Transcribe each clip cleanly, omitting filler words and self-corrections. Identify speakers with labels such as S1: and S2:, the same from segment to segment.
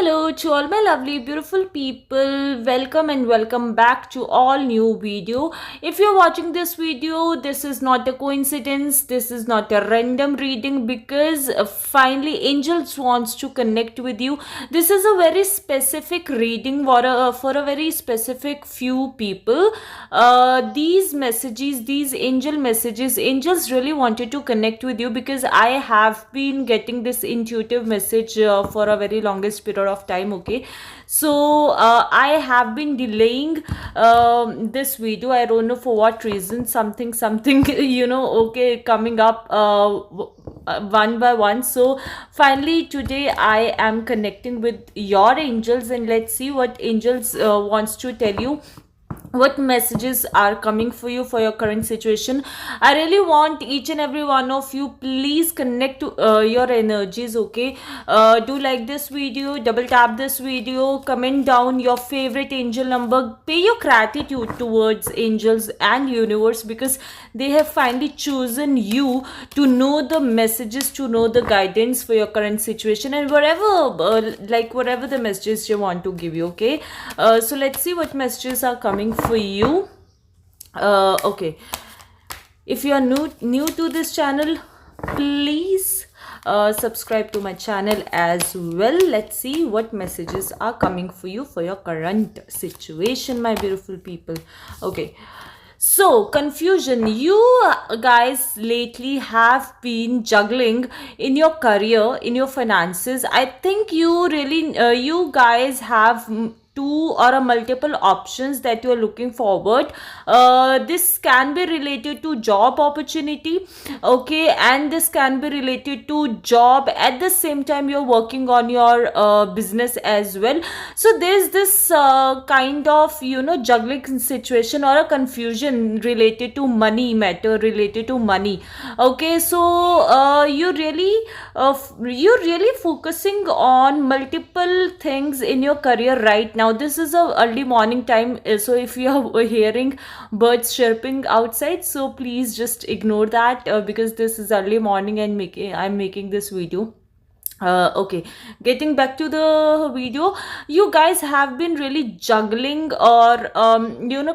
S1: Hello to all my lovely beautiful people. Welcome and welcome back to all new video. If you're watching this video, this is not a coincidence. This is not a random reading because finally angels wants to connect with you. This is a very specific reading for a very specific few people. These messages, these angel messages, angels really wanted to connect with you because I have been getting this intuitive message for a very longest period of time. Okay, so I have been delaying this video. I don't know for what reason. Something okay, coming up one by one. So finally today I am connecting with your angels, and let's see what angels wants to tell you, what messages are coming for you for your current situation. I really want each and every one of you, please connect to your energies. Okay, do like this video, double tap this video, comment down your favorite angel number, pay your gratitude towards angels and universe because they have finally chosen you to know the messages, to know the guidance for your current situation, and whatever the messages you want to give you. Okay, so let's see what messages are coming for you. Okay, if you are new to this channel, please subscribe to my channel as well. Let's see what messages are coming for you for your current situation, my beautiful people. Okay, so confusion. You guys lately have been juggling in your career, in your finances. I think you guys have two or a multiple options that you are looking forward. This can be related to job opportunity. Okay, and this can be related to job at the same time you're working on your business as well. So there's this kind of juggling situation or a confusion related to money matter, related to money. Okay, so you're really focusing on multiple things in your career right now. This is a early morning time, so if you are hearing birds chirping outside, so please just ignore that because this is early morning and I'm making this video. Okay, getting back to the video, you guys have been really juggling or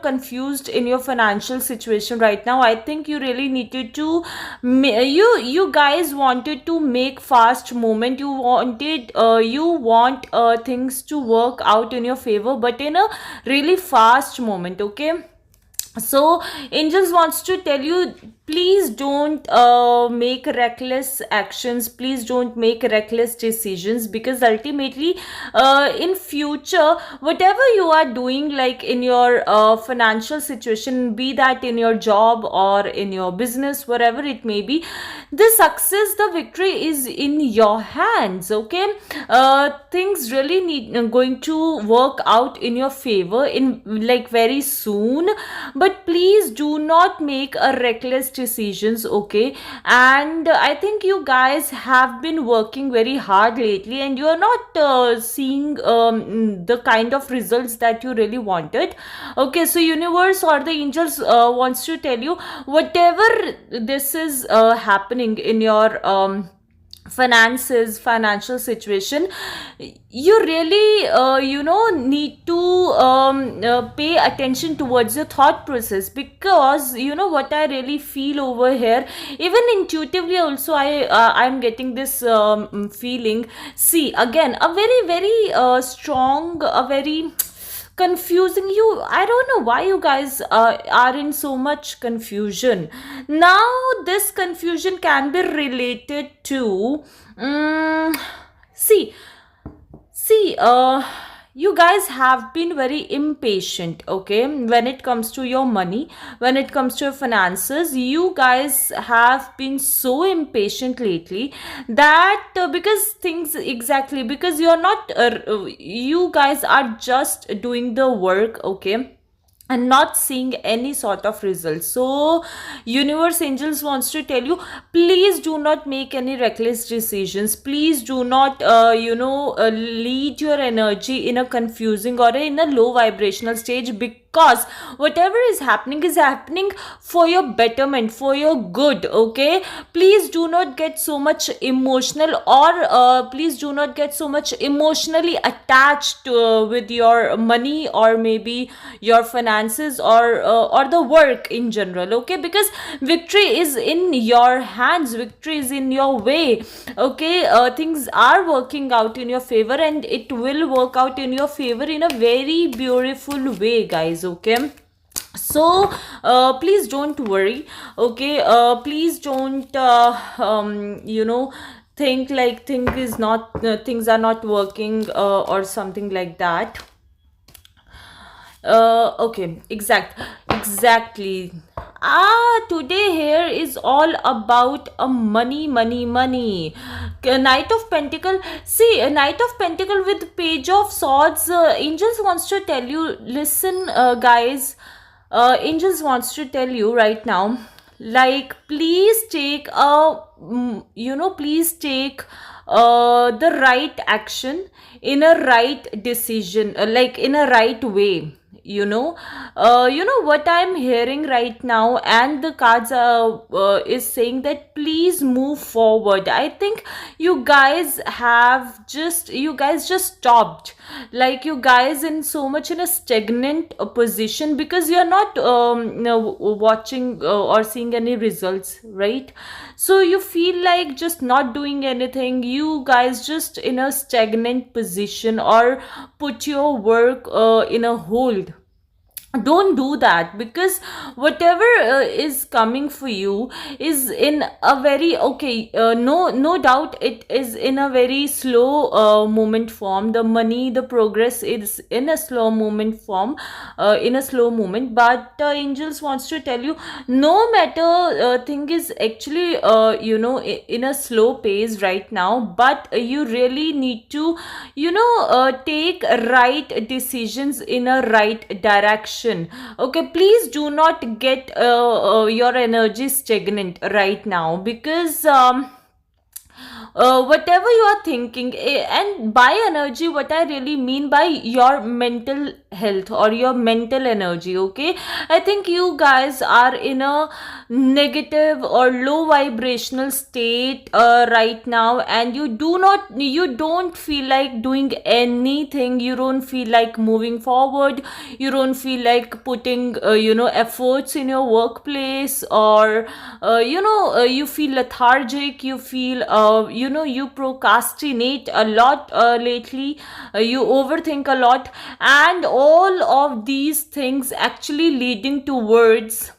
S1: confused in your financial situation right now. I think you really needed to you guys wanted to make fast movement. You want things to work out in your favor, but in a really fast moment. Okay, so angels wants to tell you, please don't make reckless actions, please don't make reckless decisions, because ultimately in future whatever you are doing, like in your financial situation, be that in your job or in your business, wherever it may be, the success, the victory is in your hands. Okay, things really going to work out in your favor in like very soon, but please do not make a reckless decisions. Okay, and I think you guys have been working very hard lately and you are not seeing the kind of results that you really wanted. Okay, so universe or the angels wants to tell you, whatever this is happening in your financial situation, you really need to pay attention towards your thought process, because what I really feel over here, even intuitively also, I'm getting this feeling. See, again, a very strong, a very confusing. I don't know why you guys are in so much confusion now. This confusion can be related to see you guys have been very impatient. Okay, when it comes to your money, when it comes to your finances, you guys have been so impatient lately that because you're not you guys are just doing the work. Okay, and not seeing any sort of results. So universe angels wants to tell you, please do not make any reckless decisions, please do not lead your energy in a confusing or in a low vibrational stage, because whatever is happening for your betterment, for your good. Okay, please do not get so much emotional, or please do not get so much emotionally attached with your money, or maybe your finances, or the work in general. Okay, because victory is in your hands, victory is in your way. Okay, things are working out in your favor, and it will work out in your favor in a very beautiful way, guys. Okay, so please don't worry. Okay, please don't think like things are not working, or something like that. Okay, exactly. Today here is all about money, money, money. Knight of Pentacle. See, a Knight of Pentacle with Page of Swords. Angels wants to tell you. Listen, guys. Angels wants to tell you right now. Like, please take please take the right action in a right decision, like in a right way. What I'm hearing right now, and the cards is saying that please move forward. I think you guys just stopped, like you guys in so much in a stagnant position, because you're not watching or seeing any results, right? So you feel like just not doing anything, you guys just in a stagnant position, or put your work in a hold. Don't do that, because whatever is coming for you is in a very, okay, no doubt it is in a very slow moment form. The money, the progress is in a slow moment form, in a slow moment. But angels wants to tell you, no matter thing is actually in a slow pace right now, but you really need to take right decisions in a right direction. Okay, please do not get your energy stagnant right now, because whatever you are thinking, and by energy, what I really mean by your mental health or your mental energy. Okay, I think you guys are in a negative or low vibrational state right now, and you don't feel like doing anything, you don't feel like moving forward, you don't feel like putting efforts in your workplace, or you feel lethargic, you feel you procrastinate a lot lately, you overthink a lot, and all of these things actually leading towards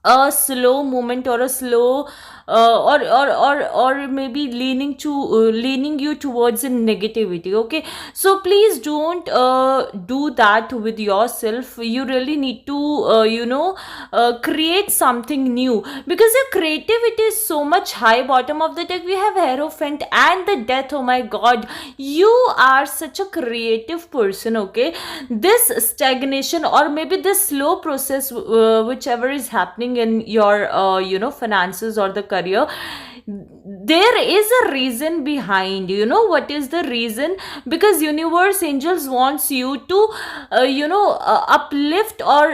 S1: a slow movement, or a slow or maybe leaning you towards a negativity. Okay, so please don't do that with yourself. You really need to create something new, because your creativity is so much high. Bottom of the deck we have Hierophant and the Death. Oh my god, you are such a creative person. Okay, this stagnation, or maybe this slow process, whichever is happening in your finances or the career, there is a reason behind. You know what is the reason? Because universe, angels wants you to uplift, or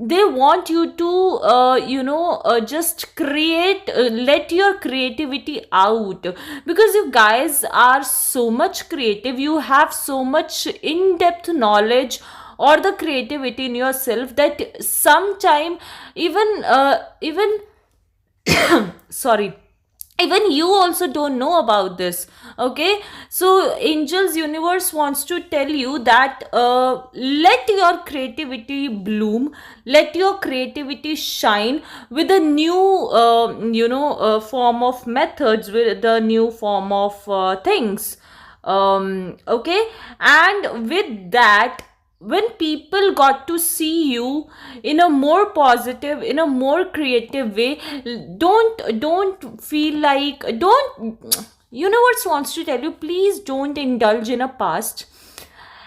S1: they want you to just create, let your creativity out, because you guys are so much creative, you have so much in-depth knowledge or the creativity in yourself, that sometime even sorry, even you also don't know about this. Okay, so angels universe wants to tell you that let your creativity bloom, let your creativity shine with a new form of methods, with the new form of things. Okay, and with that, when people got to see you in a more positive, in a more creative way, don't feel like, don't, universe wants to tell you, please don't indulge in a past.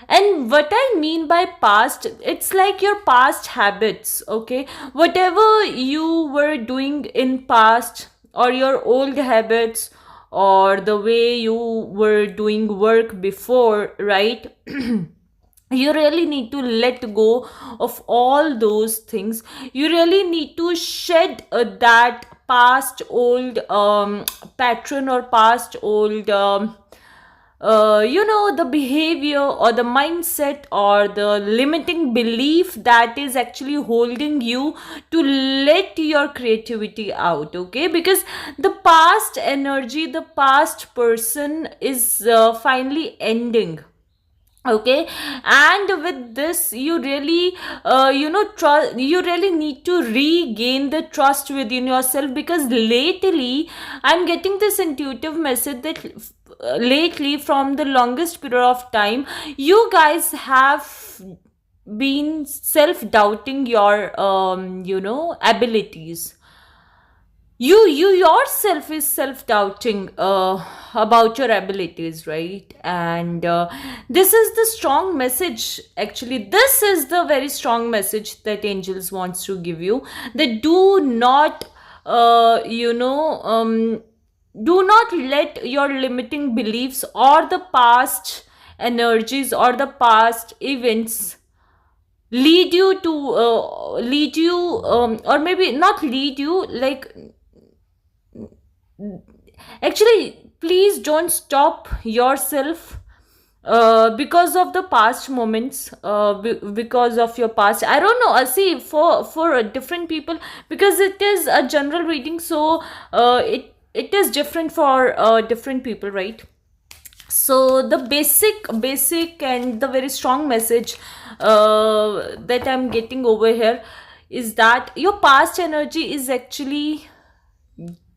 S1: And what I mean by past, it's like your past habits. Okay, whatever you were doing in past, or your old habits, or the way you were doing work before, right? You really need to let go of all those things. You really need to shed that past old pattern, or past old the behavior or the mindset or the limiting belief that is actually holding you to let your creativity out. Okay, because the past energy, the past person is finally ending. Okay, and with this you really you really need to regain the trust within yourself, because lately I'm getting this intuitive message that lately, from the longest period of time, you guys have been self doubting your abilities. You yourself is self doubting about your abilities, right? And this is the strong message. Actually, this is the very strong message that angels wants to give you, that do not do not let your limiting beliefs or the past energies or the past events lead you, or maybe not lead you, like, actually, please don't stop yourself because of the past moments, because of your past. I don't know, see, for different people, because it is a general reading, so it is different for different people, right? So the basic and the very strong message that I'm getting over here is that your past energy is actually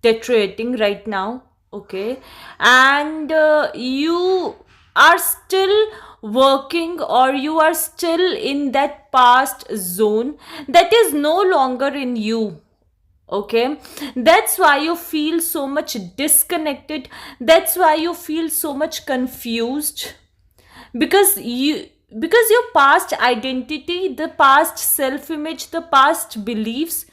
S1: deteriorating right now. Okay, and you are still working, or you are still in that past zone that is no longer in you. Okay, that's why you feel so much disconnected, that's why you feel so much confused, because your past identity, the past self image, the past beliefs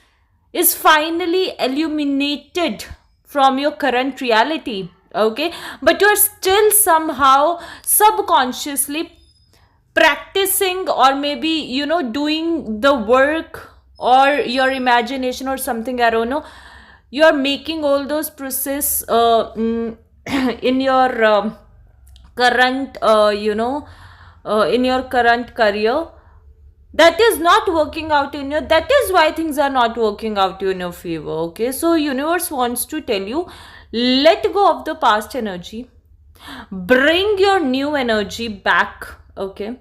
S1: is finally eliminated from your current reality. Okay, but you're still somehow subconsciously practicing, or maybe doing the work, or your imagination or something, I don't know. You're making all those process in your current in your current career, that is not working out in your, that is why things are not working out in your favor. Okay, so universe wants to tell you, let go of the past energy, bring your new energy back. Okay,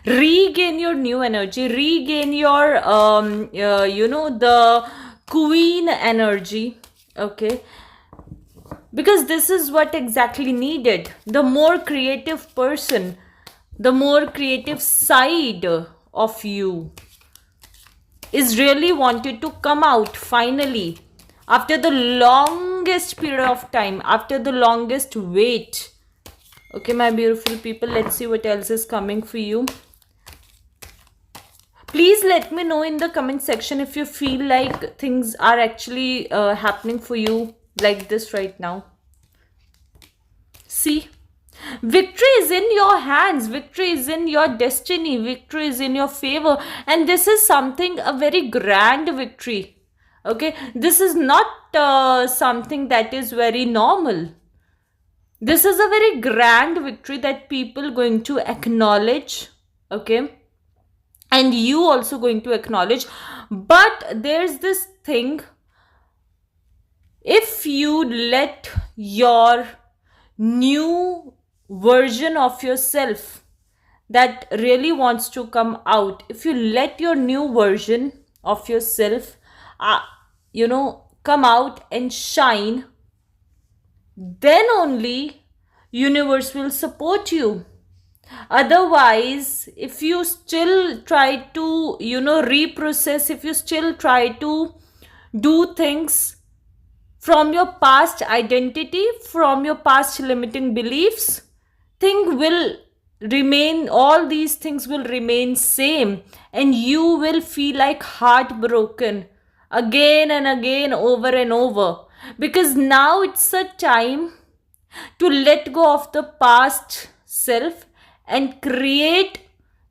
S1: regain your new energy, regain your the queen energy. Okay, because this is what exactly needed. The more creative person, the more creative side of you is really wanted to come out finally, after the longest period of time, after the longest wait. Okay, my beautiful people, let's see what else is coming for you. Please let me know in the comment section if you feel like things are actually happening for you like this right now. See, victory is in your hands, victory is in your destiny, victory is in your favor, and this is something, a very grand victory. Okay, this is not something that is very normal. This is a very grand victory that people going to acknowledge. Okay, and you also going to acknowledge. But there's this thing, if you let your new version of yourself that really wants to come out, if you let your new version of yourself come out and shine, then only universe will support you. Otherwise, if you still try to reprocess, if you still try to do things from your past identity, from your past limiting beliefs, all these things will remain same, and you will feel like heartbroken again and again, over and over. Because now it's a time to let go of the past self and create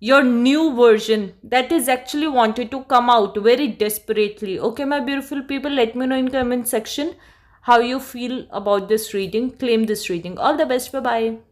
S1: your new version that is actually wanted to come out very desperately. Okay, my beautiful people, let me know in comment section how you feel about this reading. Claim this reading. All the best. Bye bye.